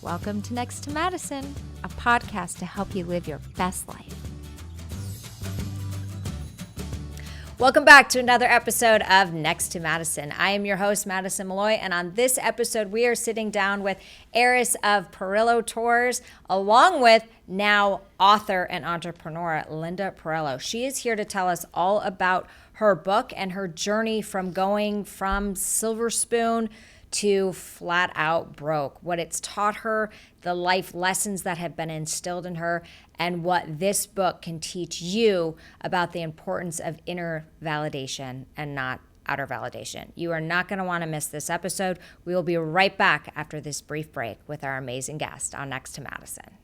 Welcome to Next to Madison, a podcast to help you live your best life. Welcome back to another episode of Next to Madison. I am your host, Madison Malloy, and on this episode, we are sitting down with heiress of Perillo Tours, along with now author and entrepreneur, Linda Perillo. She is here to tell us all about her book and her journey from going from silver spoon to flat out broke, what it's taught her, the life lessons that have been instilled in her, and what this book can teach you about the importance of inner validation and not outer validation. You are not going to want to miss this episode. We will be right back after this brief break with our amazing guest on Next to Madison.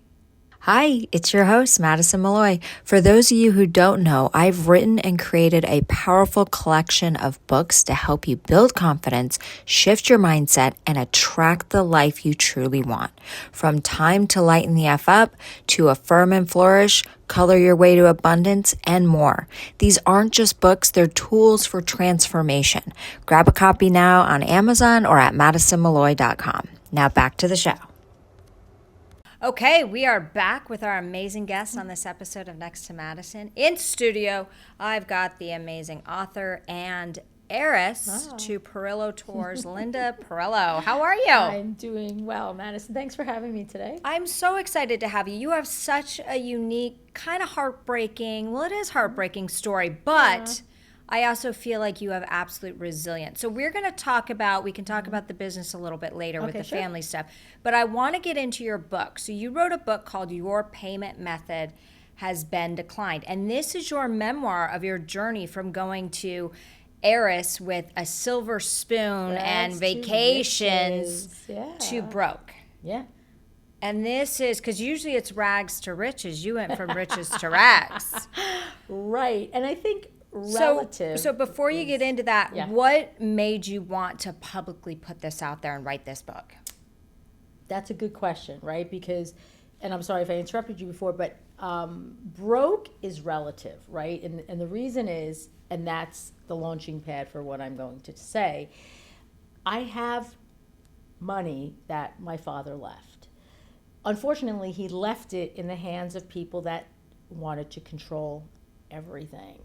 Hi, it's your host, Madison Malloy. For those of you who don't know, I've written and created a powerful collection of books to help you build confidence, shift your mindset, and attract the life you truly want. From Time to Lighten the F Up, to Affirm and Flourish, Color Your Way to Abundance, and more. These aren't just books, they're tools for transformation. Grab a copy now on Amazon or at madisonmalloy.com. Now back to the show. Okay, we are back with our amazing guest on this episode of Next to Madison. In studio, I've got the amazing author and heiress to Perillo Tours, Linda Perillo. How are you? I'm doing well, Madison. Thanks for having me today. I'm so excited to have you. You have such a unique, kind of heartbreaking, well, it is heartbreaking story, but I also feel like you have absolute resilience. So we can talk about the business a little bit later with the family stuff. But I want to get into your book. So you wrote a book called Your Payment Method Has Been Declined. And this is your memoir of your journey from going to heiress with a silver spoon and vacations to broke. Yeah. And this is, because usually it's rags to riches. You went from riches to rags. Right. And I think relative. So before you get into that, what made you want to publicly put this out there and write this book? That's a good question, right? Because, and I'm sorry if I interrupted you before, but broke is relative, right? And the reason is, and that's the launching pad for what I'm going to say, I have money that my father left. Unfortunately, he left it in the hands of people that wanted to control everything.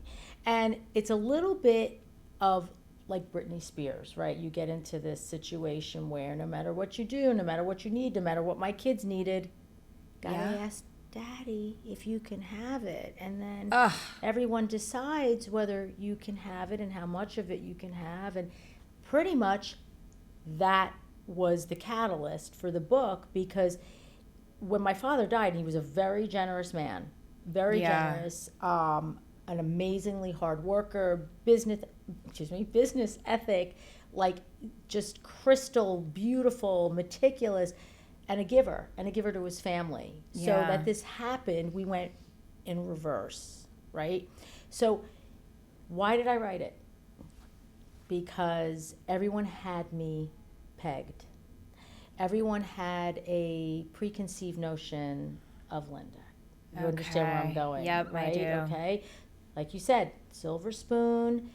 And it's a little bit of like Britney Spears, right? You get into this situation where no matter what you do, no matter what you need, no matter what my kids needed, gotta ask daddy if you can have it. And then everyone decides whether you can have it and how much of it you can have. And pretty much that was the catalyst for the book, because when my father died, he was a very generous man, very generous, an amazingly hard worker, business ethic, like just crystal, beautiful, meticulous, and a giver to his family. So that this happened, we went in reverse, right? So why did I write it? Because everyone had me pegged. Everyone had a preconceived notion of Linda. You understand where I'm going? Yep, right? I do. Okay. Like you said, silver spoon,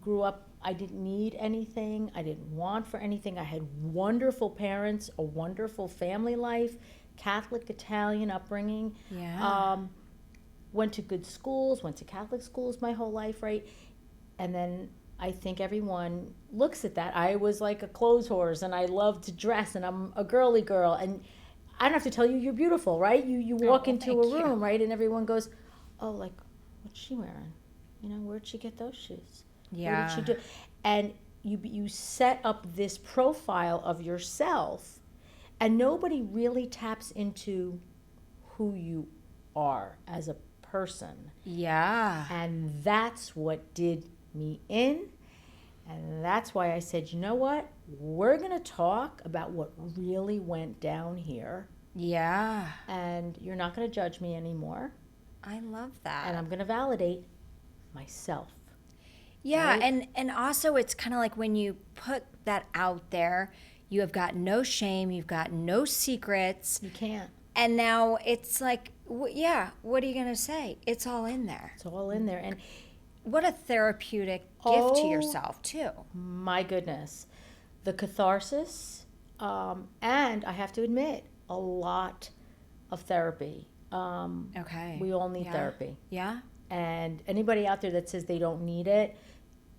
grew up, I didn't need anything. I didn't want for anything. I had wonderful parents, a wonderful family life, Catholic, Italian upbringing. Yeah. Went to good schools, went to Catholic schools my whole life, right? And then I think everyone looks at that. I was like a clothes horse, and I love to dress, and I'm a girly girl. And I don't have to tell you, you're beautiful, right? You walk into a room, right? And everyone goes, oh, like, what's she wearing? You know, where'd she get those shoes? Yeah. What did she do? And you set up this profile of yourself, and nobody really taps into who you are as a person. Yeah. And that's what did me in. And that's why I said, you know what? We're going to talk about what really went down here. Yeah. And you're not going to judge me anymore. I love that. And I'm going to validate myself. Yeah, right? and also it's kind of like when you put that out there, you have got no shame, you've got no secrets. You can't. And now it's like, what are you going to say? It's all in there. It's all in there. And what a therapeutic gift to yourself, too. My goodness. The catharsis, And I have to admit, a lot of therapy. Okay. We all need therapy. Yeah. And anybody out there that says they don't need it,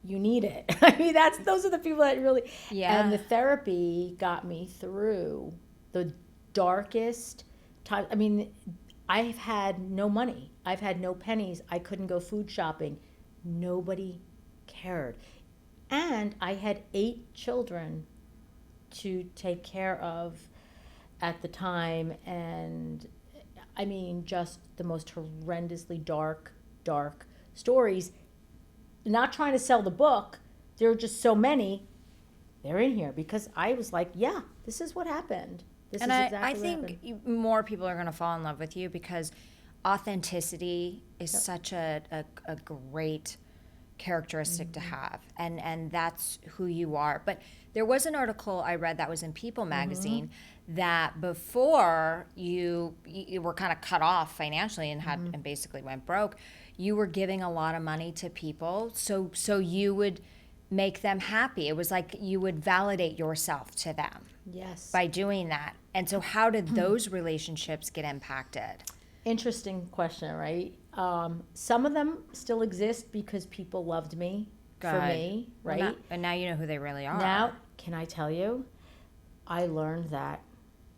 you need it. I mean, those are the people that really. Yeah. And the therapy got me through the darkest time. I mean, I've had no money. I've had no pennies. I couldn't go food shopping. Nobody cared. And I had 8 children to take care of at the time. And I mean, just the most horrendously dark stories. Not trying to sell the book. There are just so many. They're in here because I was like, yeah, this is what happened. This is exactly I what think happened. more people are going to fall in love with you because authenticity is such a great characteristic to have, and that's who you are. But there was an article I read that was in People magazine that before you were kind of cut off financially and had and basically went broke, you were giving a lot of money to people so you would make them happy. It was like you would validate yourself to them. Yes. By doing that. And so how did those relationships get impacted? Interesting question, right? Some of them still exist because people loved me for me, right? Well, and now you know who they really are. Now, can I tell you, I learned that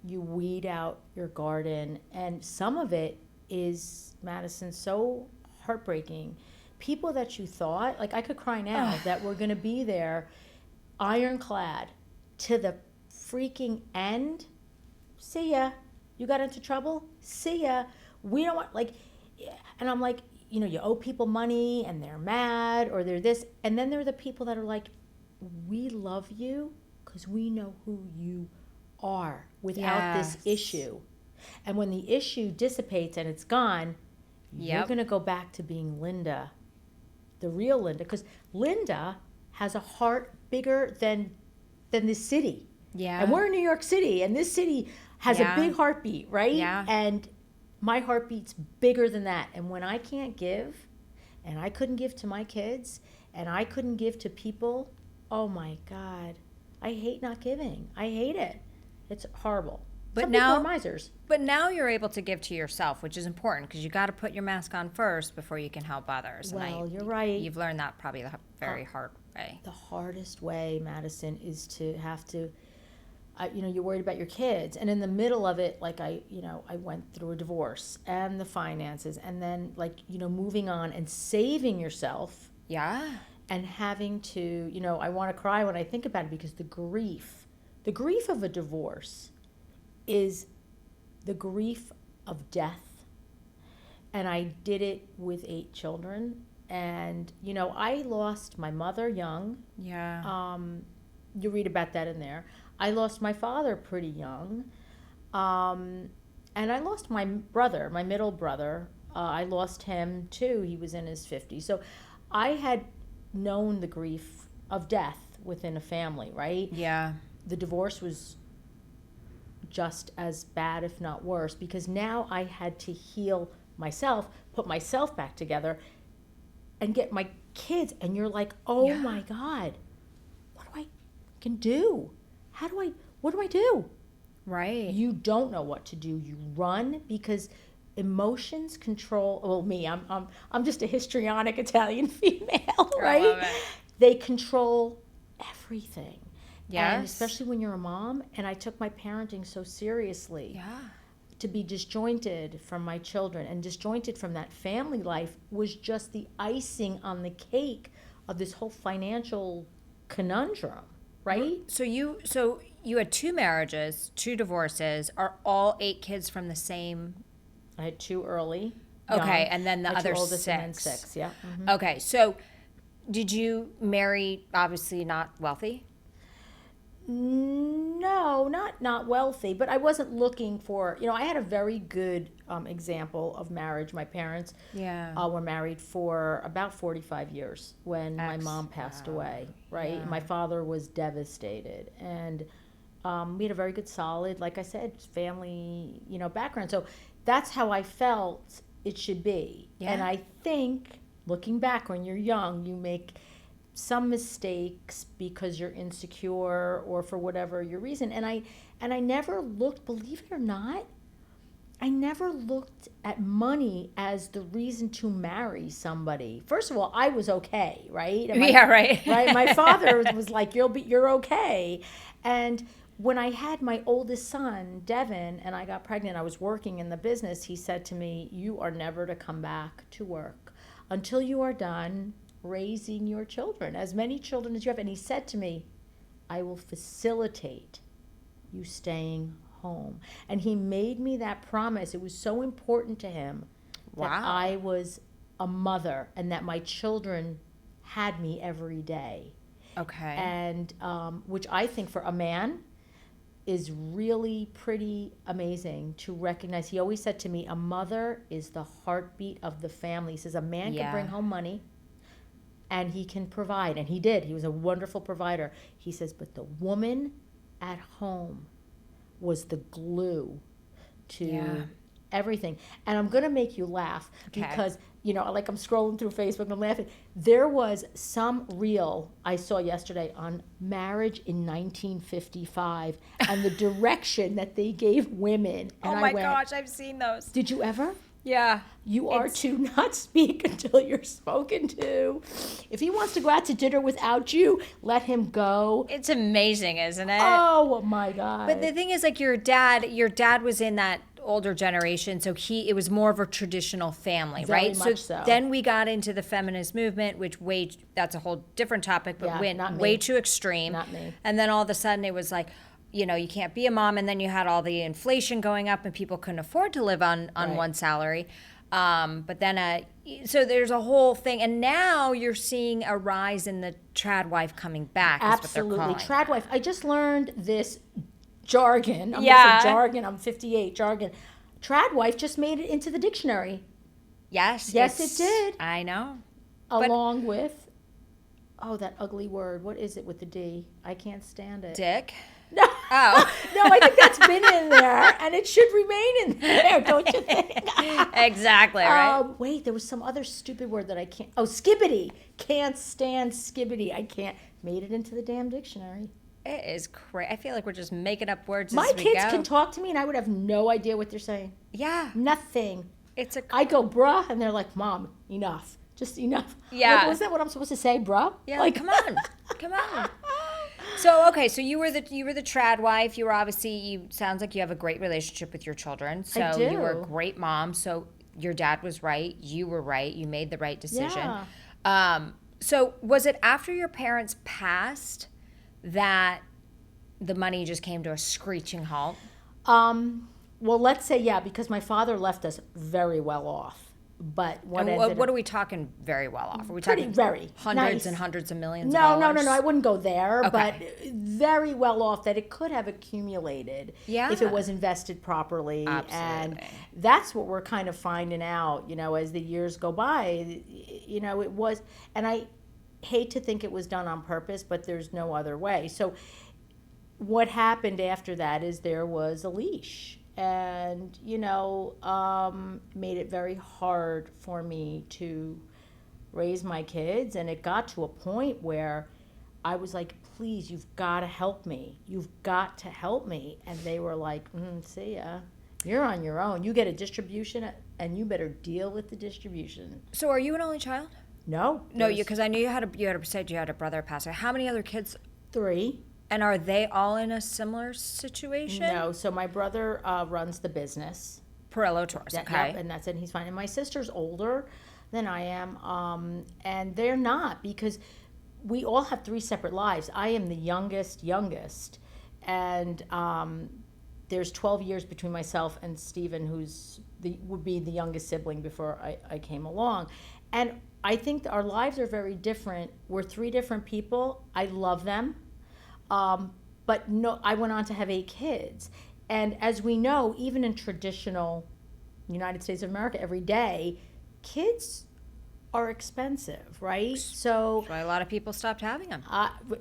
you weed out your garden, and some of it is, Madison, so heartbreaking. People that you thought, like I could cry now, that were going to be there ironclad to the freaking end. See ya. You got into trouble? See ya. We don't want, like, and I'm like, you know, you owe people money and they're mad or they're this. And then there are the people that are like, we love you because we know who you are without this issue. And when the issue dissipates and it's gone, you're going to go back to being Linda, the real Linda, because Linda has a heart bigger than this city. Yeah. And we're in New York City, and this city has a big heartbeat, right? Yeah. And my heartbeat's bigger than that. And when I can't give, and I couldn't give to my kids, and I couldn't give to people, oh my God, I hate not giving. I hate it. It's horrible. But Some now, people are misers. But now you're able to give to yourself, which is important because you got to put your mask on first before you can help others. Well, you're right. You've learned that probably the very hard way. The hardest way, Madison, is to have to, you know, you're worried about your kids. And in the middle of it, like I went through a divorce and the finances and then like, you know, moving on and saving yourself. Yeah. And having to, you know, I want to cry when I think about it because the grief of a divorce is the grief of death. And I did it with 8 children. And, you know, I lost my mother young. Yeah. You read about that in there. I lost my father pretty young. And I lost my brother, my middle brother. I lost him too. He was in his 50s. So I had known the grief of death within a family, right? Yeah. The divorce was just as bad, if not worse, because now I had to heal myself, put myself back together, and get my kids. And you're like, oh my God, what do I can do? What do I do? Right. You don't know what to do. You run because emotions control. Well, me, I'm just a histrionic Italian female, right? I love it. They control everything. Yes. And especially when you're a mom, and I took my parenting so seriously. Yeah. To be disjointed from my children and disjointed from that family life was just the icing on the cake of this whole financial conundrum, right? So you had 2 marriages, 2 divorces. Are all 8 kids from the same? I had 2 early. Okay, young. and then the My 2 other oldest 6. and then 6, yeah. Mm-hmm. Okay, so did you marry obviously not wealthy? No, not wealthy, but I wasn't looking for, you know, I had a very good example of marriage. My parents were married for about 45 years when my mom passed away, right? Yeah. My father was devastated, and we had a very good, solid, like I said, family, you know, background. So that's how I felt it should be. Yeah. And I think, looking back when you're young, you make some mistakes because you're insecure or for whatever your reason. And I never looked, believe it or not, I never looked at money as the reason to marry somebody. First of all, I was okay, right? Yeah, right. Right. My father was like, you're okay. And when I had my oldest son, Devin, and I got pregnant, I was working in the business. He said to me, "You are never to come back to work until you are done raising your children, as many children as you have." And he said to me, "I will facilitate you staying home." And he made me that promise. It was so important to him that I was a mother and that my children had me every day. Okay. And which I think for a man is really pretty amazing to recognize. He always said to me, a mother is the heartbeat of the family. He says a man can bring home money and he can provide. And he did. He was a wonderful provider. He says, but the woman at home was the glue to everything. And I'm going to make you laugh because, like I'm scrolling through Facebook and I'm laughing. There was some reel I saw yesterday on marriage in 1955 and the direction that they gave women. And oh my gosh, I've seen those. Did you ever? Yeah. You are to not speak until you're spoken to. If he wants to go out to dinner without you, let him go. It's amazing, isn't it? Oh my God. But the thing is, like your dad was in that older generation, so it was more of a traditional family, Very right? much so. Then we got into the feminist movement, which that's a whole different topic, but went way too extreme. Not me. And then all of a sudden it was like, you can't be a mom, and then you had all the inflation going up and people couldn't afford to live on one salary. But then, so there's a whole thing, and now you're seeing a rise in the trad wife coming back. Absolutely, is what they're calling trad wife. I just learned this jargon. I'm Yeah. gonna say jargon. I'm 58. Jargon. Trad wife just made it into the dictionary. Yes, it did. I know. Along with, that ugly word. What is it with the D? I can't stand it. Dick. No. Oh. No, I think that's been in there, and it should remain in there, don't you think? Exactly, right? Wait, there was some other stupid word that I can't. Oh, skibbity. Can't stand skibbity. I can't. Made it into the damn dictionary. It is crazy. I feel like we're just making up words My as we go. kids can talk to me, and I would have no idea what they're saying. Yeah. Nothing. I go, bruh, and they're like, Mom, enough. Just enough. Yeah. Like, was that what I'm supposed to say, bruh? Yeah, like, come on. Come on. So, okay, so you were the trad wife. You were obviously, sounds like you have a great relationship with your children. So I do. You were a great mom. So your dad was right. You were right. You made the right decision. Yeah. So was it after your parents passed that the money just came to a screeching halt? Well, let's say, because my father left us very well off. But what are we talking very well off? Are we talking very hundreds nice. And hundreds of millions No, of dollars? no. I wouldn't go there, Okay. but very well off that it could have accumulated if it was invested properly. Absolutely. And that's what we're kind of finding out, as the years go by. It was, and I hate to think it was done on purpose, but there's no other way. So what happened after that is there was a leash. And, made it very hard for me to raise my kids. And it got to a point where I was like, please, you've got to help me. You've got to help me. And they were like, see ya. You're on your own. You get a distribution and you better deal with the distribution. So are you an only child? No. No, because I knew you had a brother pass away. How many other kids? 3. And are they all in a similar situation? No. So my brother runs the business. Perillo Tours, okay. Yep, and that's it. And he's fine. And my sister's older than I am, and they're not, because we all have 3 separate lives. I am the youngest, and there's 12 years between myself and Stephen, would be the youngest sibling before I came along. And I think our lives are very different. We're 3 different people. I love them. But no, I went on to have 8 kids. And as we know, even in traditional United States of America, every day, kids are expensive, right? So that's why a lot of people stopped having them.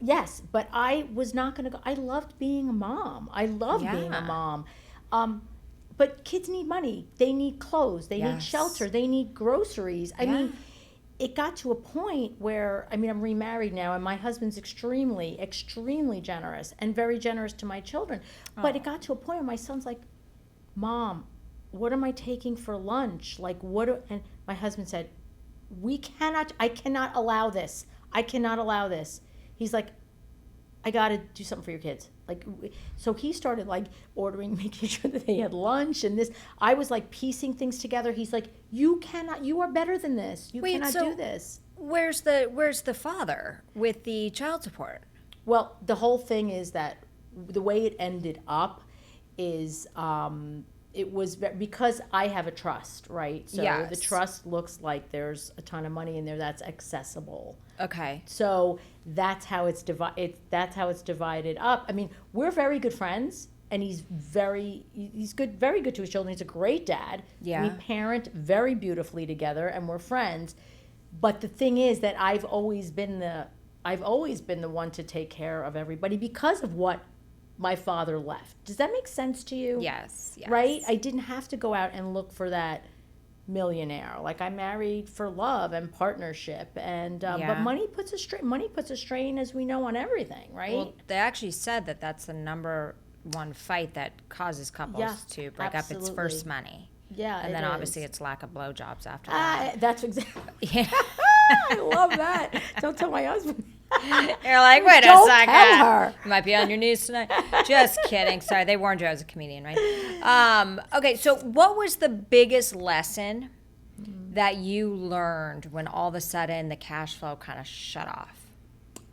Yes, but I was not going to go. I loved being a mom. I love being a mom. But kids need money. They need clothes. They need shelter. They need groceries. I mean, it got to a point where, I mean, I'm remarried now, and my husband's extremely, extremely generous and very generous to my children. But it got to a point where my son's like, Mom, what am I taking for lunch? Like, and my husband said, I cannot allow this. I cannot allow this. He's like, I got to do something for your kids. Like, so he started like ordering, making sure that they had lunch and this. I was like piecing things together. He's like, you are better than this. You cannot do this. Where's the father with the child support? Well, the whole thing is that the way it ended up is, it was because I have a trust, right? So yes. The trust looks like there's a ton of money in there that's accessible. Okay. So that's how it's divided up. I mean, we're very good friends, and he's very good to his children. He's a great dad. Yeah. We parent very beautifully together, and we're friends. But the thing is that I've always been the one to take care of everybody because of what my father left. Does that make sense to you? Yes. Right? I didn't have to go out and look for that millionaire. Like, I married for love and partnership, and but money puts a strain, as we know, on everything, right? Well, they actually said that that's the number one fight that causes couples to break up. It's first money. Yeah, and then obviously it's lack of blowjobs after that. That's exactly. Yeah. I love that. Don't tell my husband. You're like, wait Don't a second. tell her. You might be on your knees tonight. Just kidding. Sorry, they warned you I was a comedian, right? Okay, so what was the biggest lesson that you learned when all of a sudden the cash flow kind of shut off?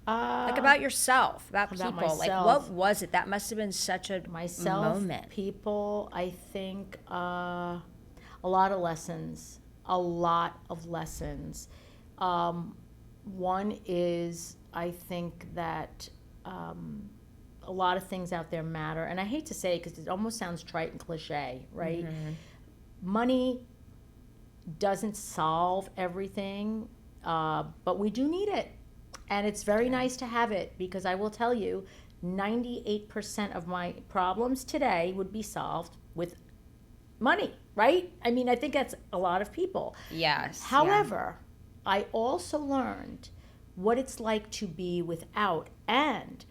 Like about yourself, about people. Myself. Like, what was it? That must have been such a moment. People, I think a lot of lessons. A lot of lessons. One is, I think that a lot of things out there matter. And I hate to say it because it almost sounds trite and cliche, right? Mm-hmm. Money doesn't solve everything, but we do need it. And it's very nice to have it, because I will tell you, 98% of my problems today would be solved with money, right? I mean, I think that's a lot of people. Yes. However, I also learned what it's like to be without, and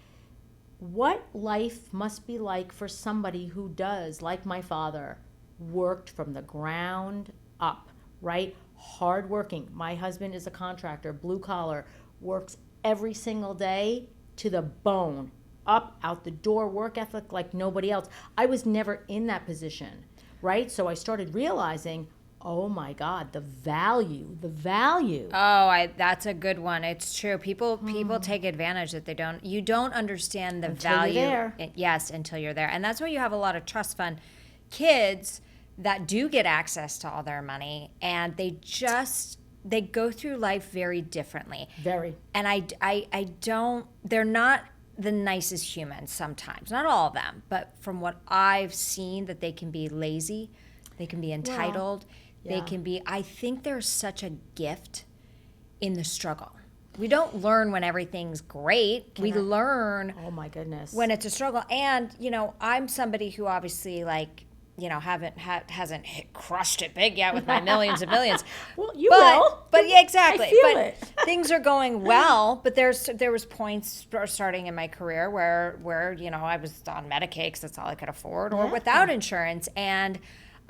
what life must be like for somebody who does, like my father, worked from the ground up, right? Hardworking. My husband is a contractor, blue collar, works every single day to the bone, up, out the door, work ethic like nobody else. I was never in that position, right? So I started realizing, oh my God, the value. Oh, that's a good one. It's true. People take advantage that you don't understand the value. You're there. Yes, until you're there. And that's why you have a lot of trust fund kids that do get access to all their money, and they go through life very differently. Very. And they're not the nicest humans sometimes. Not all of them, but from what I've seen, that they can be lazy, they can be entitled, they can be, I think there's such a gift in the struggle. We don't learn when everything's great. We learn oh my goodness, when it's a struggle. And, I'm somebody who obviously hasn't crushed it big yet with my millions and millions. Well, you will. But yeah, exactly. I feel it. Things are going well. But there was points starting in my career where I was on Medicaid because that's all I could afford, or without insurance, and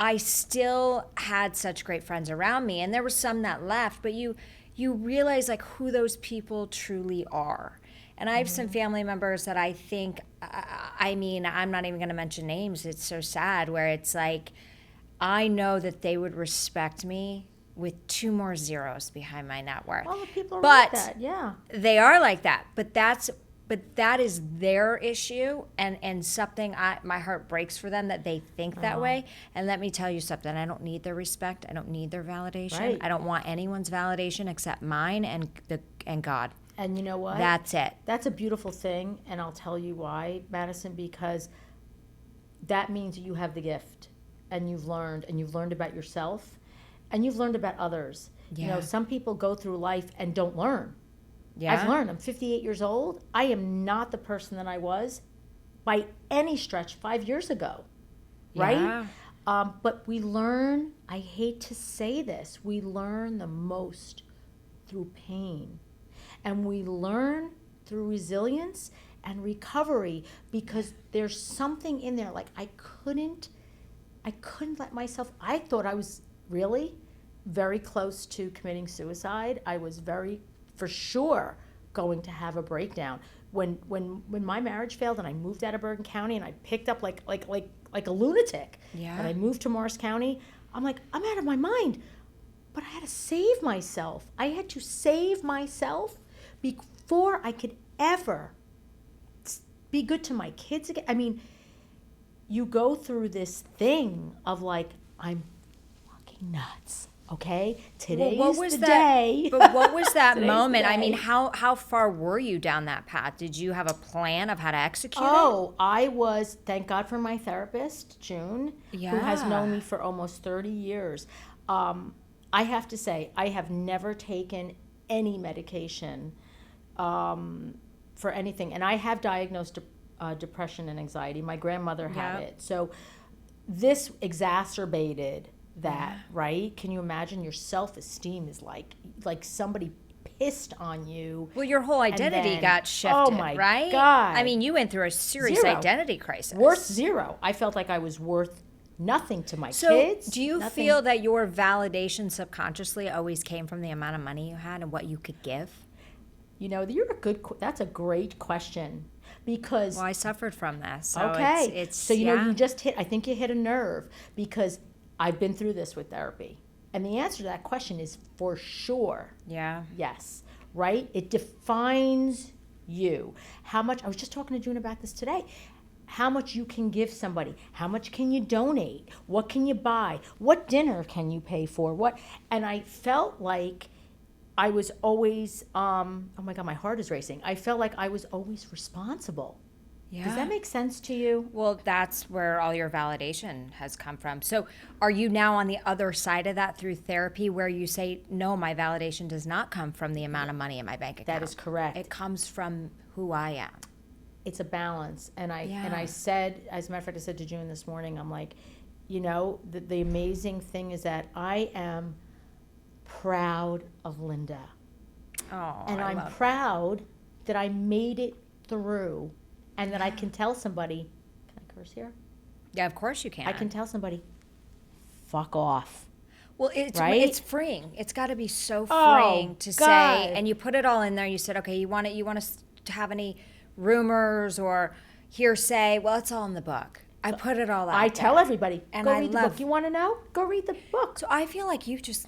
I still had such great friends around me. And there were some that left, but you realize like who those people truly are. And I have some family members that I think, I'm not even going to mention names. It's so sad, where it's like, I know that they would respect me with 2 more zeros behind my net worth. Well, people are like that, yeah. They are like that. But that is their issue, and something my heart breaks for them that they think that way. And let me tell you something. I don't need their respect. I don't need their validation. Right. I don't want anyone's validation except mine and God. And you know what? That's it. That's a beautiful thing, and I'll tell you why, Madison, because that means you have the gift, and you've learned about yourself, and you've learned about others. Yeah. Some people go through life and don't learn. Yeah. I've learned. I'm 58 years old. I am not the person that I was by any stretch 5 years ago, right? Yeah. But we learn, I hate to say this, we learn the most through pain. And we learn through resilience and recovery, because there's something in there. Like I couldn't let myself, I thought I was really very close to committing suicide. I was very, for sure, going to have a breakdown. When my marriage failed and I moved out of Bergen County and I picked up like a lunatic, and I moved to Morris County, I'm like, I'm out of my mind. But I had to save myself. I had to save myself before I could ever be good to my kids again. I mean, you go through this thing of like, I'm fucking nuts. Okay, today's the day. But what was that Today's moment? the I mean, day. how far were you down that path? Did you have a plan of how to execute it? Oh, I was, thank God for my therapist, June, who has known me for almost 30 years. I have to say, I have never taken any medication for anything. And I have diagnosed depression and anxiety. My grandmother had it. So this exacerbated that, right? Can you imagine? Your self-esteem is like somebody pissed on you. Well, your whole identity got shifted, oh my right? God. I mean, you went through a serious Zero. identity crisis. Worth zero. I felt like I was worth nothing to my So, kids. do you nothing. feel that your validation subconsciously always came from the amount of money you had and what you could give? You know, that's a great question, because Well, I suffered from this. So okay. It's so you know, I think you hit a nerve, because I've been through this with therapy. And the answer to that question is for sure. Yeah. Yes. Right? It defines you. How much, I was just talking to June about this today. How much you can give somebody. How much can you donate? What can you buy? What dinner can you pay for? And I felt like I was always, oh my God, my heart is racing. I felt like I was always responsible. Yeah. Does that make sense to you? Well, that's where all your validation has come from. So are you now on the other side of that through therapy, where you say, no, my validation does not come from the amount of money in my bank account? That is correct. It comes from who I am. It's a balance. And I said, as a matter of fact, I said to June this morning, I'm like, you know, the amazing thing is that I am proud of Linda. Oh, And I'm proud that I made it through, and that I can tell somebody, can I curse here? Yeah, of course you can. I can tell somebody, fuck off. Well, it's Right? it's freeing. It's got to be so Oh, freeing to God. say, and you put it all in there. You said, okay, you want us to have any rumors or hearsay? Well, it's all in the book. I put it all out. I tell there. everybody, And go I read the love- book. You want to know? Go read the book. So I feel like you just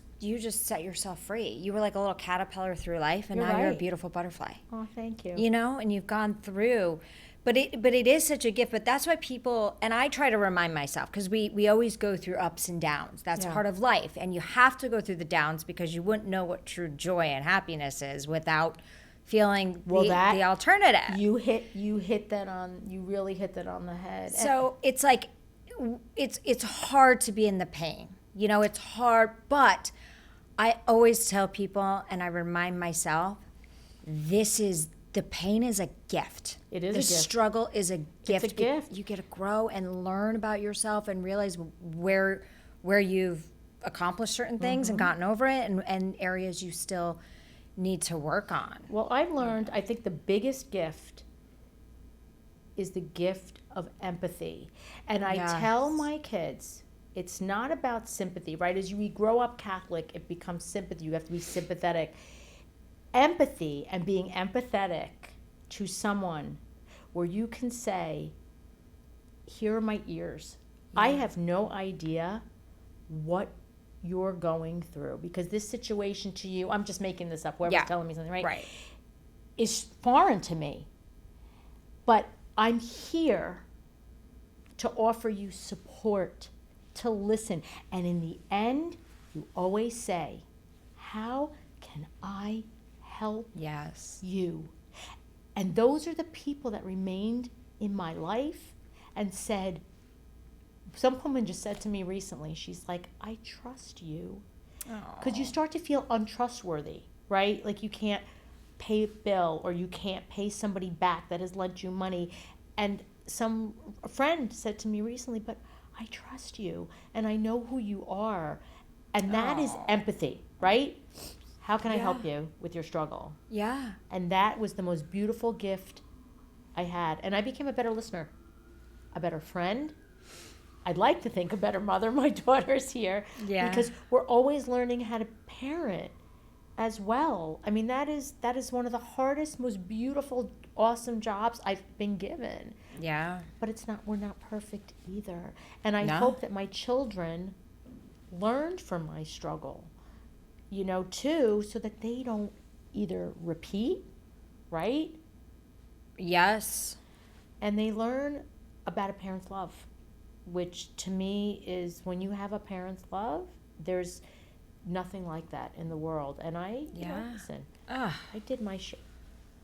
set yourself free. You were like a little caterpillar through life, and You're now you're a right. beautiful butterfly. Oh, thank you. You know, and you've gone through. But it is such a gift. But that's why people, and I try to remind myself, because we always go through ups and downs. That's Yeah. part of life, and you have to go through the downs, because you wouldn't know what true joy and happiness is without feeling the alternative. You really hit that on the head. So it's like it's hard to be in the pain. You know, it's hard, but I always tell people, and I remind myself, the pain is a gift. It is the a gift. struggle is a gift. It's a gift. You get to grow and learn about yourself and realize where you've accomplished certain things and gotten over it, and areas you still need to work on. Well, I've learned, I think the biggest gift is the gift of empathy. And I Yes. tell my kids, it's not about sympathy, right? As we grow up Catholic, it becomes sympathy. You have to be sympathetic. Empathy, and being empathetic to someone where you can say, here are my ears. I have no idea what you're going through, because this situation to you, I'm just making this up, whoever's telling me something, Right. is foreign to me. But I'm here to offer you support, to listen. And in the end, you always say, how can I help Yes. you? And those are the people that remained in my life and said, some woman just said to me recently, she's like, I trust you. Because you start to feel untrustworthy, right? Like you can't pay a bill, or you can't pay somebody back that has lent you money. And a friend said to me recently, but I trust you and I know who you are. And that is empathy, right? How can I Yeah. help you with your struggle? Yeah. And that was the most beautiful gift I had. And I became a better listener, a better friend. I'd like to think a better mother. My daughter's here. Yeah. Because we're always learning how to parent as well. I mean, that is one of the hardest, most beautiful, awesome jobs I've been given. Yeah. But we're not perfect either. And I No. hope that my children learned from my struggle, too, so that they don't either repeat, right? Yes. And they learn about a parent's love, which to me is when you have a parent's love, there's nothing like that in the world. And listen, Ugh. I did my share.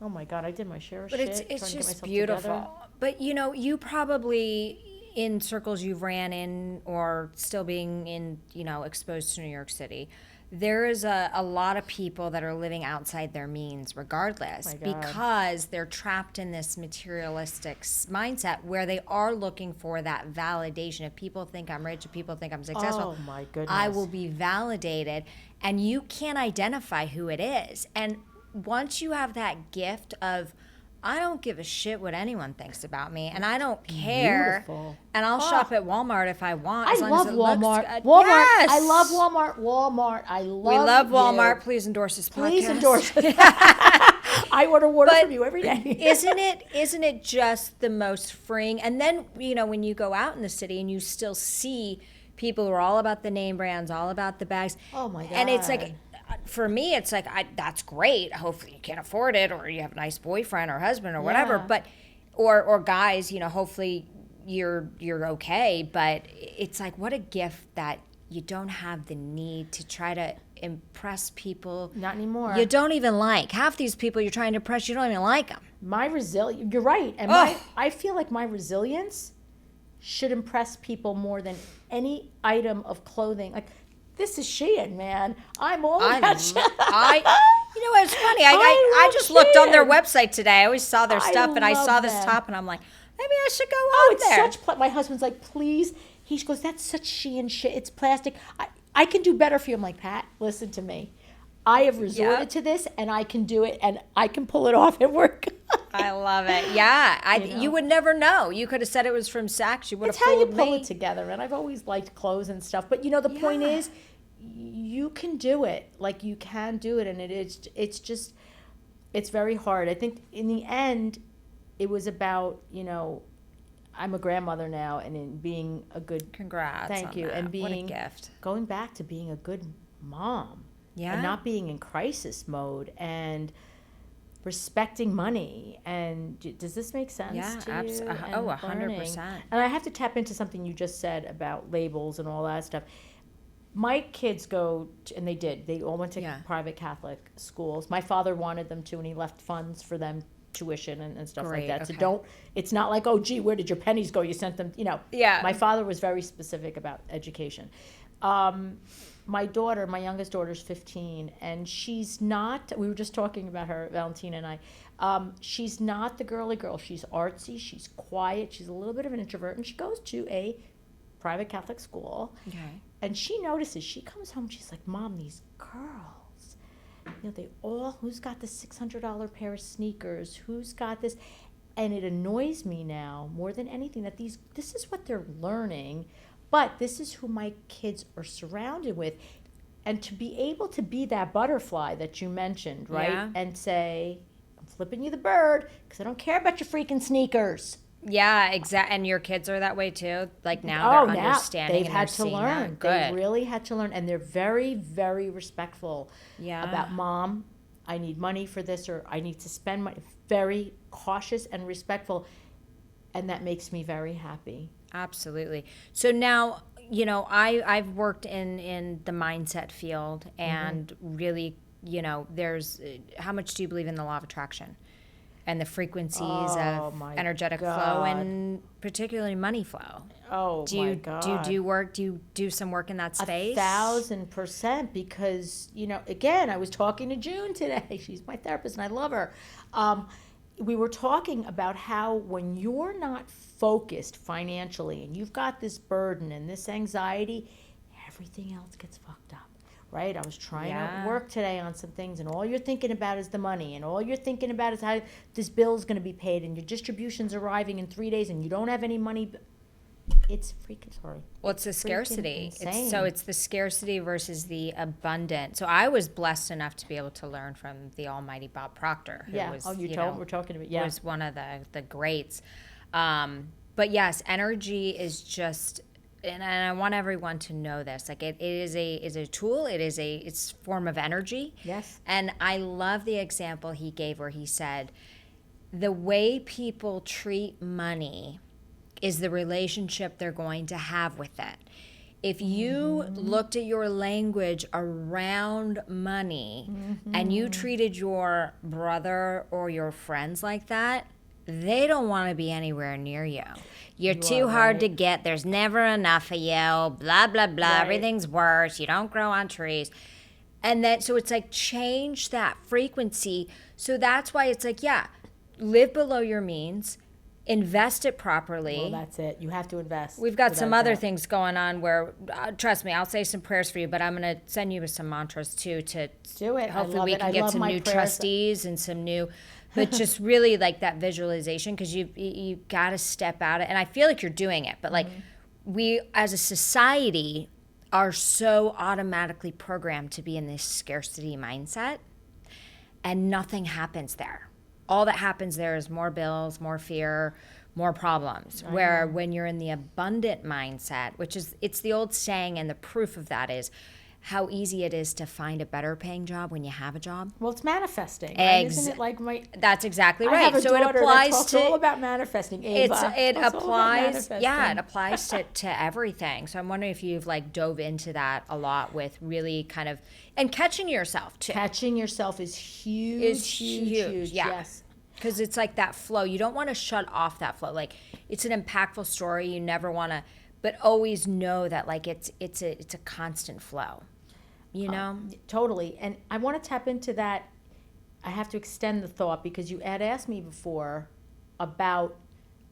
Oh my God, I did my share of But shit. it's trying to get just myself beautiful. together. But you probably in circles you've ran in or still being in, exposed to New York City, there is a lot of people that are living outside their means regardless My God. because they're trapped in this materialistic mindset where they are looking for that validation. If people think I'm rich, if people think I'm successful, Oh my goodness. I will be validated, and you can't identify who it is. And once you have that gift of, I don't give a shit what anyone thinks about me, and I don't care, Beautiful. and I'll shop at Walmart if I want. As I long love as it Walmart. Looks good. Walmart. Yes! I love Walmart. Walmart. I love We love you. Walmart. Please endorse this podcast. Please endorse it. I order water from you every day. Isn't it just the most freeing? And then, when you go out in the city and you still see people who are all about the name brands, all about the bags. Oh my God. And it's like, for me, it's like, that's great. Hopefully you can't afford it, or you have a nice boyfriend or husband or whatever. Yeah. But, or guys, hopefully you're okay. But it's like, what a gift that you don't have the need to try to impress people. Not anymore. You don't even like. Half these people you're trying to impress, you don't even like them. My resilience, you're right. And I feel like my resilience should impress people more than any item of clothing. Like, this is Shein, man. I'm all about Shein. It's funny. I just looked on their website today. I always saw their I stuff, and I love saw this them. top, and I'm like, maybe I should go Oh, on it's there. such. My husband's like, please. He goes, that's such Shein shit. It's plastic. I can do better for you. I'm like, Pat, listen to me. I have resorted to this, and I can do it, and I can pull it off at work. I love it. Yeah, you would never know. You could have said it was from Saks. You would have It's how you fooled pull me. it together. And I've always liked clothes and stuff. But the point is, you can do it. Like, you can do it, and it's very hard. I think in the end, it was about, I'm a grandmother now, and in being a good Congrats. thank on you. that. And what a being gift. going back to being a good mom. Yeah. And not being in crisis mode and respecting money. And does this make sense to you? absolutely. And Oh, learning. 100%. And I have to tap into something you just said about labels and all that stuff. My kids and they did. They all went to private Catholic schools. My father wanted them to, and he left funds for them, tuition and stuff Great, like that. okay. So it's not like, oh, gee, where did your pennies go? You sent them, Yeah. My father was very specific about education. My daughter, my youngest daughter's 15, and she's not, we were just talking about her, Valentina and I, she's not the girly girl. She's artsy, she's quiet, she's a little bit of an introvert, and she goes to a private Catholic school. Okay. And she notices, she comes home, she's like, Mom, these girls, they all, who's got the $600 pair of sneakers, who's got this? And it annoys me now more than anything that this is what they're learning, but this is who my kids are surrounded with. And to be able to be that butterfly that you mentioned, right? Yeah. And say, I'm flipping you the bird because I don't care about your freaking sneakers. Yeah, exactly. And your kids are that way too. Like now they're understanding. They've and had they're to seeing learn. That. Good. They really had to learn, and they're very, very respectful about, Mom, I need money for this, or I need to spend money. Very cautious and respectful, and that makes me very happy. Absolutely. So now, I've worked in the mindset field, and really, there's how much do you believe in the law of attraction and the frequencies of energetic flow and particularly money flow? Oh, my God. Do you do work? Do you do some work in that space? 1,000%, because, again, I was talking to June today. She's my therapist, and I love her. We were talking about how when you're not focused financially and you've got this burden and this anxiety, everything else gets fucked up. right? I was trying Yeah. to work today on some things, and all you're thinking about is the money, and all you're thinking about is how this bill is going to be paid, and your distribution's arriving in 3 days, and you don't have any money. It's freaking sorry. Well, it's the freaking scarcity. insane. It's the scarcity versus the abundant. So I was blessed enough to be able to learn from the almighty Bob Proctor, who Yeah. was, Oh, we're talking about was one of the greats. But yes, energy is just, and I want everyone to know this. Like it is a tool. It's a form of energy. Yes. And I love the example he gave where he said, the way people treat money is the relationship they're going to have with it. If you looked at your language around money and you treated your brother or your friends like that, they don't want to be anywhere near you. You're too hard to get. There's never enough of you. Blah, blah, blah. Right. Everything's worse. You don't grow on trees. And then, so it's like, change that frequency. So that's why it's like, yeah, live below your means. Invest it properly. Well, that's it. You have to invest. We've got without some other doubt. things going on where, trust me, I'll say some prayers for you, but I'm going to send you with some mantras too to Do it. I hopefully love we it. can I get love some my new prayers. trustees and some new, but just really like that visualization, because you got to step out. And I feel like you're doing it, but like we as a society are so automatically programmed to be in this scarcity mindset, and nothing happens there. All that happens there is more bills, more fear, more problems. Where when you're in the abundant mindset, which is, it's the old saying, and the proof of that is how easy it is to find a better paying job when you have a job. Well, it's manifesting. Right? Ex- Isn't it like my? That's exactly I right. have a So it daughter applies that talks to all about manifesting. Ava. it Talks all about applies, yeah, it manifesting. applies to everything. So I'm wondering if you've like dove into that a lot with really kind of, and catching yourself too. Catching yourself is huge. Is huge, yeah. Yes. Because it's like that flow. You don't want to shut off that flow. Like, it's an impactful story. You never want to, but always know that like it's a constant flow. You know? Totally. And I want to tap into that. I have to extend the thought because you had asked me before about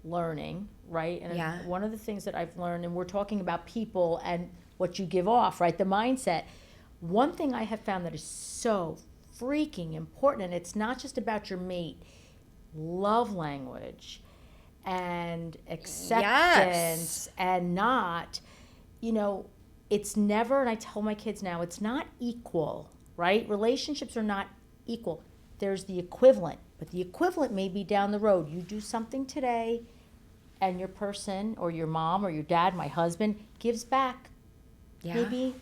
learning, right? And Yeah. one of the things that I've learned, and we're talking about people and what you give off, right? The mindset. One thing I have found that is so freaking important, and it's not just about your mate, love language and acceptance and not, it's never, and I tell my kids now, it's not equal, right? Relationships are not equal. There's the equivalent, but the equivalent may be down the road. You do something today, and your person or your mom or your dad, my husband, gives back maybe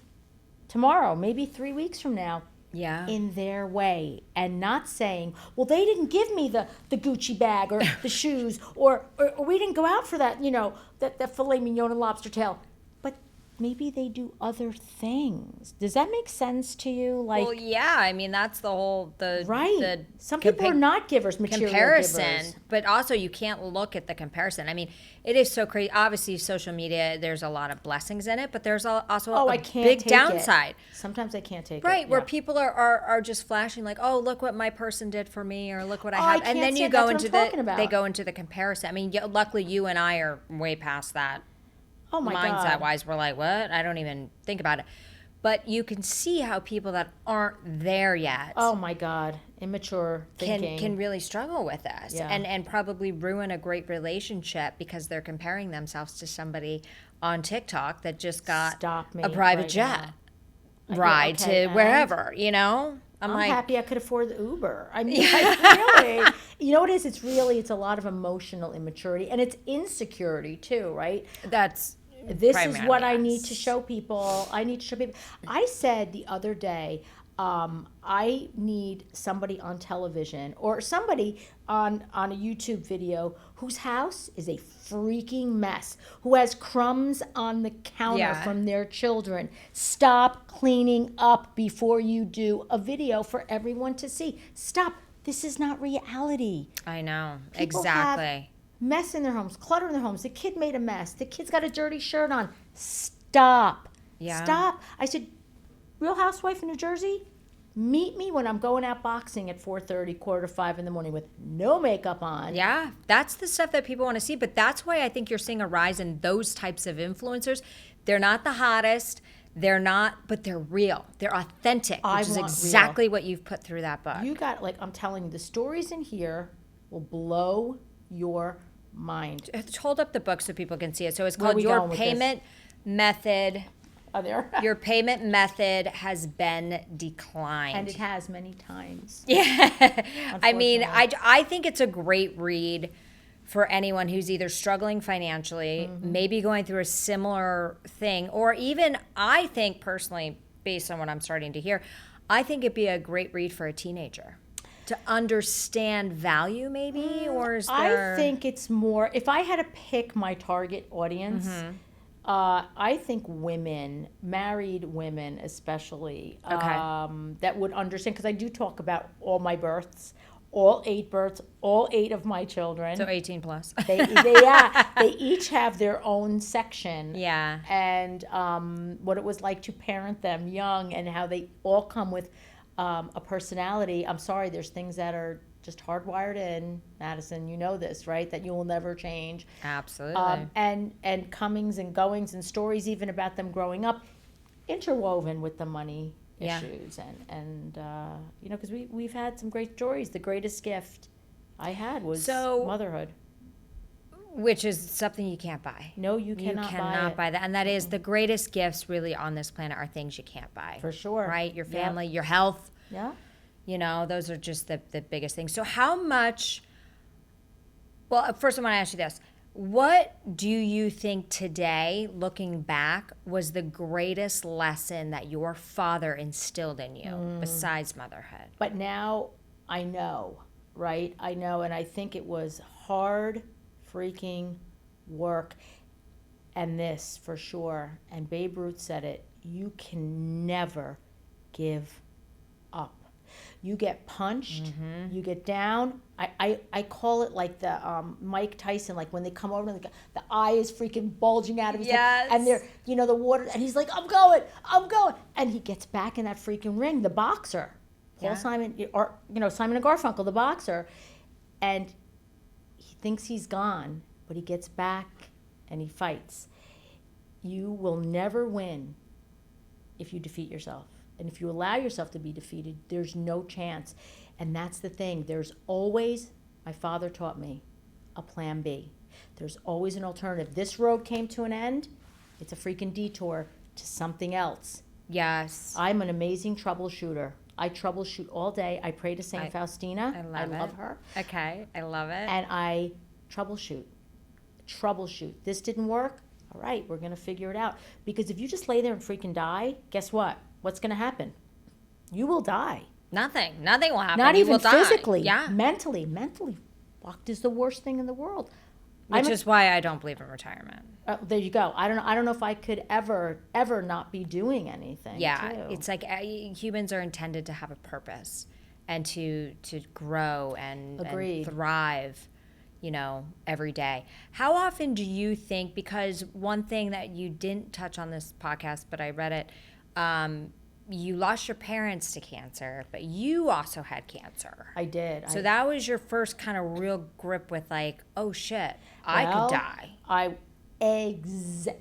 tomorrow, maybe 3 weeks from now. Yeah. In their way, and not saying, well, they didn't give me the Gucci bag or the shoes, or we didn't go out for that, that filet mignon and lobster tail. But maybe they do other things. Does that make sense to you? Like, Well, yeah. I mean, that's the whole, right. the Some people are not givers, material comparison, givers. but also you can't look at the comparison. I mean, it is so crazy. Obviously, social media, there's a lot of blessings in it, but there's also I a can't big take downside. It. Sometimes I can't take it. Right, where Yeah. people are just flashing like, oh, look what my person did for me, or look what I I have, and can't then say you it. go That's into what I'm talking about. they go into the comparison. I mean, luckily you and I are way past that. Oh my Mindset God. wise, we're like, what? I don't even think about it. But you can see how people that aren't there yet Oh my God. Immature thinking. can really struggle with this, Yeah. and probably ruin a great relationship because they're comparing themselves to somebody on TikTok that just got Stop me a private right jet now. ride Okay, to and? wherever, I'm like, happy I could afford the Uber. I mean, really, you know what it is? It's a lot of emotional immaturity, and it's insecurity too, right? that's This is what I primarily need us. to show people. I said the other day, I need somebody on television or somebody on a YouTube video whose house is a freaking mess, who has crumbs on the counter Yeah. from their children. Stop cleaning up before you do a video for everyone to see. Stop. This is not reality. I know. People Exactly. Mess in their homes, clutter in their homes. The kid made a mess. The kid's got a dirty shirt on. Stop. Yeah. Stop. I said, Real Housewife in New Jersey, meet me when I'm going out boxing at 4:30, 4:45 in the morning with no makeup on. Yeah, that's the stuff that people want to see. But that's why I think you're seeing a rise in those types of influencers. They're not the hottest. They're not, but they're real. They're authentic, I which is want exactly what you've put through that book. You got, like, I'm telling you, the stories in here will blow your mind. Hold up the book so people can see it. So it's Where are called we Your going with this? Payment Method. Are there? Your payment method has been declined. And it has many times. Yeah. I mean, Unfortunately. I think it's a great read for anyone who's either struggling financially, maybe going through a similar thing, or even, I think personally, based on what I'm starting to hear, I think it'd be a great read for a teenager to understand value, maybe, or is there... I think it's more, if I had to pick my target audience, I think women, married women especially, that would understand, because I do talk about all my births, all 8 births, all 8 of my children. So 18 plus. They each have their own section. Yeah. And what it was like to parent them young, and how they all come with a personality. I'm sorry, there's things that are just hardwired in, Madison, you know this, right? That you will never change. Absolutely. And comings and goings and stories even about them growing up, interwoven with the money issues. And you know, because we've had some great stories. The greatest gift I had was motherhood. Which is something you can't buy. No, you cannot buy that. And that is the greatest gifts really on this planet are things you can't buy. For sure. Right? Your family, your health. Yeah. You know, those are just the biggest things. So how much, well, first I want to ask you this. What do you think today, looking back, was the greatest lesson that your father instilled in you besides motherhood? But now I know, right? I know, and I think it was hard freaking work. And this, for sure, and Babe Ruth said it, you can never give up. You get punched, you get down. I call it like the Mike Tyson, like when they come over and the eye is freaking bulging out of his head, and they're, you know, the water, and he's like, I'm going, and he gets back in that freaking ring, the boxer, Paul Simon, or, you know, Simon and Garfunkel, the boxer, and he thinks he's gone, but he gets back and he fights. You will never win if you defeat yourself. And if you allow yourself to be defeated, there's no chance. And that's the thing. There's always, my father taught me, a plan B. There's always an alternative. This road came to an end. It's a freaking detour to something else. Yes. I'm an amazing troubleshooter. I troubleshoot all day. I pray to St. Faustina. I love her. Okay, I love it. And I troubleshoot. This didn't work. All right, we're going to figure it out. Because if you just lay there and freaking die, guess what? What's going to happen? You will die. Nothing will happen. Not You even will die. physically. Yeah. Mentally. Fucked is the worst thing in the world. Which is why I don't believe in retirement. There you go. I don't know if I could ever not be doing anything. Yeah, too. it's like humans are intended to have a purpose and to grow and thrive, you know, every day. How often do you think, because one thing that you didn't touch on this podcast, but I read it, you lost your parents to cancer, but you also had cancer. I did. So that was your first kind of real grip with like, oh shit, I could die.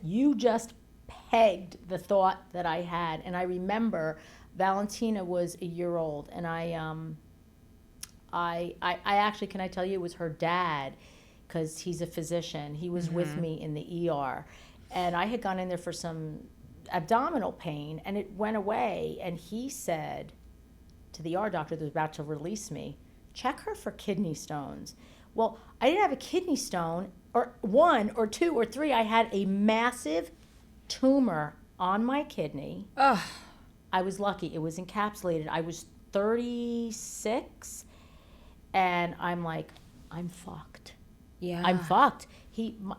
You just pegged the thought that I had. And I remember Valentina was a year old, and I actually, can I tell you, it was her dad, because he's a physician. He was with me in the ER, and I had gone in there for some abdominal pain, and it went away. And he said to the ER doctor that was about to release me, check her for kidney stones. Well, I didn't have a kidney stone, or 1 or 2 or 3. I had a massive tumor on my kidney. Ugh. I was lucky. It was encapsulated. I was 36, and I'm like, I'm fucked. Yeah. I'm fucked.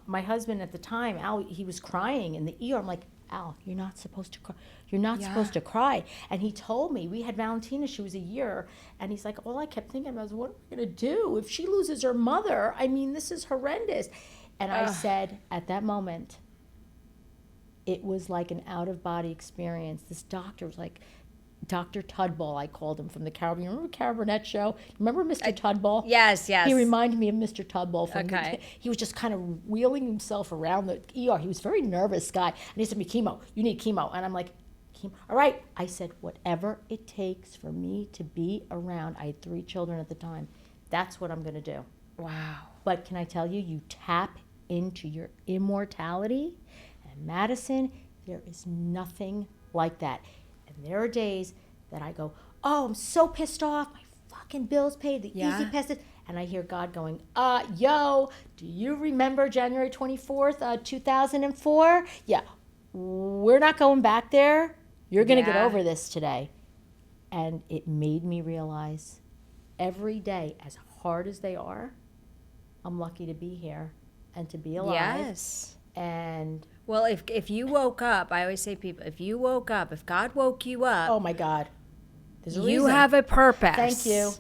My husband at the time, Al, he was crying in the ER. I'm like, Al, you're not supposed to cry. You're not supposed to cry. And he told me, we had Valentina, she was a year, and he's like, all I kept thinking about was, what am I going to do? If she loses her mother, I mean, this is horrendous. And I said, at that moment, it was like an out-of-body experience. This doctor was like, Dr. Tudball, I called him, from the Caribbean. Remember Carol Burnett show? Remember Mr. Tudball? Yes. He reminded me of Mr. Tudball. He was just kind of wheeling himself around the ER. He was a very nervous guy. And he said to me, chemo, you need chemo. And I'm like, All right. I said, whatever it takes for me to be around. I had 3 children at the time. That's what I'm going to do. Wow. But can I tell you, you tap into your immortality. And Madison, there is nothing like that. And there are days that I go, oh, I'm so pissed off. My fucking bills paid. The Easy Pass. And I hear God going, yo, do you remember January 24th, 2004? Yeah, we're not going back there. You're going to get over this today. And it made me realize every day, as hard as they are, I'm lucky to be here and to be alive. Yes. And well, if you woke up, I always say, people, if you woke up, if God woke you up, oh my God, there's a you reason. have a purpose. Thank you.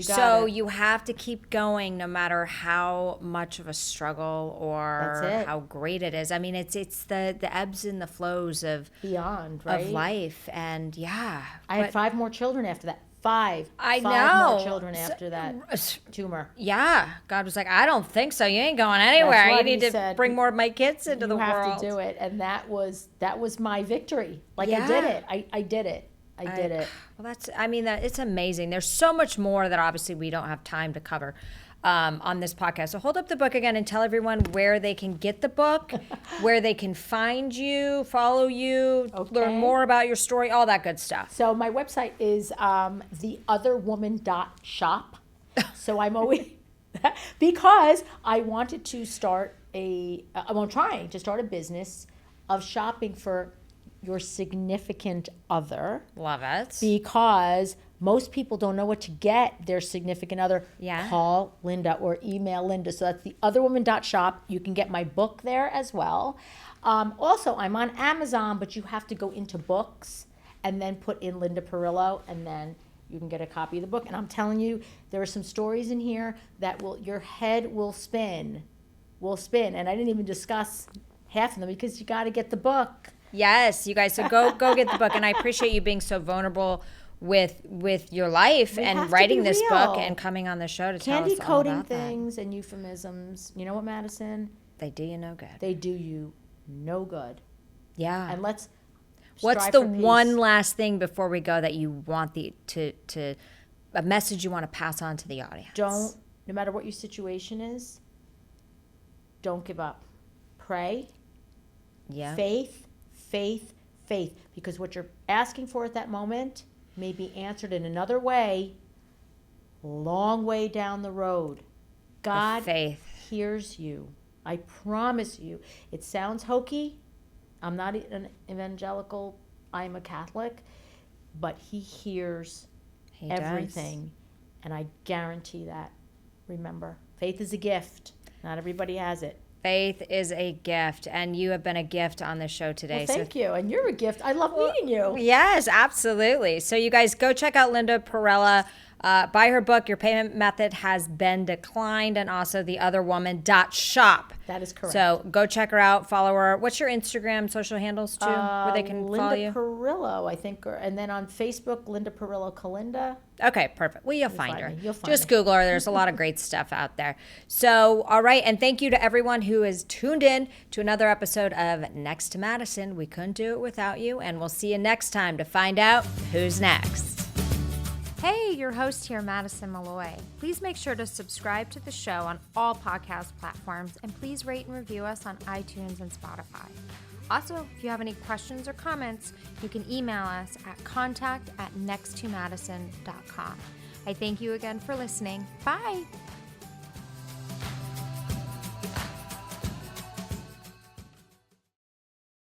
So you have to keep going no matter how much of a struggle or how great it is. I mean, it's the ebbs and the flows of beyond, right? Of life. And I had 5 more children after that. 5 I know. 5 more children after that tumor. Yeah. God was like, I don't think so. You ain't going anywhere. You need to bring more of my kids into the world. You have to do it. And that was my victory. Like I did it. I did it. I did it. Well, it's amazing. There's so much more that obviously we don't have time to cover on this podcast. So hold up the book again and tell everyone where they can get the book, where they can find you, follow you, learn more about your story, all that good stuff. So my website is theotherwoman.shop. So I'm always, because I wanted to start I'm trying to start a business of shopping for your significant other. Love it. Because most people don't know what to get their significant other. Yeah. Call Linda or email Linda. So that's theotherwoman.shop. You can get my book there as well. Also, I'm on Amazon, but you have to go into books and then put in Linda Perillo, and then you can get a copy of the book. And I'm telling you, there are some stories in here that your head will spin. And I didn't even discuss half of them because you got to get the book. Yes, you guys. So go get the book, and I appreciate you being so vulnerable with your life and writing this book and coming on the show to tell us all about that. Candy coding things and euphemisms. You know what, Madison? They do you no good. They do you no good. Yeah. And let's. What's the one last thing before we go that you want a message you want to pass on to the audience? No matter what your situation is, don't give up. Pray. Yeah. Faith. Because what you're asking for at that moment may be answered in another way, long way down the road. God hears you. I promise you. It sounds hokey. I'm not an evangelical. I'm a Catholic. But he hears everything. And I guarantee that. Remember, faith is a gift. Not everybody has it. Faith is a gift, and you have been a gift on the show today. Well, thank you, and you're a gift. I love meeting you. Yes, absolutely. So you guys go check out Linda Perillo. Buy her book, Your Payment Method Has Been Declined, and also theotherwoman.shop. That is correct. So go check her out, follow her. What's your Instagram social handles too, where they can follow you? Linda Perillo, I think, and then on Facebook, Linda Perillo Kalinda. Okay, perfect. Well, you'll find her. You'll find Just Google her. There's a lot of great stuff out there. So, all right, and thank you to everyone who has tuned in to another episode of Next to Madison. We couldn't do it without you, and we'll see you next time to find out who's next. Hey, your host here, Madison Malloy. Please make sure to subscribe to the show on all podcast platforms, and please rate and review us on iTunes and Spotify. Also, if you have any questions or comments, you can email us at contact@nexttomadison.com. I thank you again for listening. Bye.